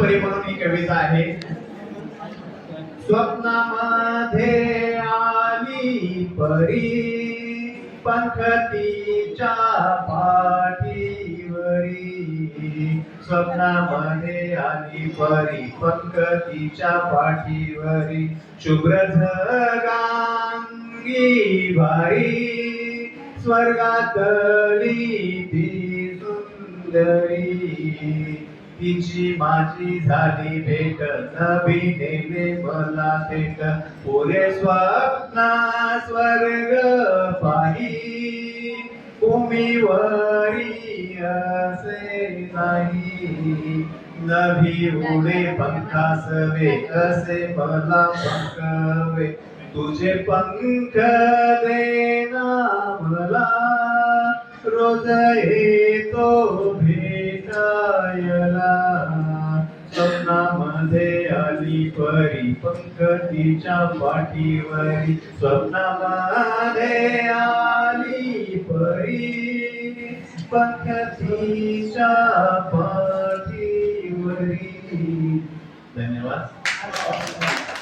परी म्हणून ही कविता आहे. स्वप्नामध्ये आली परी पंखतीच्या पाठीवरी. स्वप्नामध्ये आली परी पंखतीच्या पाठीवरी. शुभ्र गांगी भारी स्वर्गातली ती सुंदरी. तिची माझी झाली भेट नभिनेले मला थेट. पुरे स्वप्ना स्वर्ग पाही भूमीवरी असे नाही. नभी उडे पंखासवे कसे मला पंखवे. तुझे पंख देना मला रोज येतो भेटायला. स्वप्नामध्ये आली परी पंखतीच्या पाठीवरी. स्वप्नामध्ये आली परी पंखतीच्या पाठीवरी.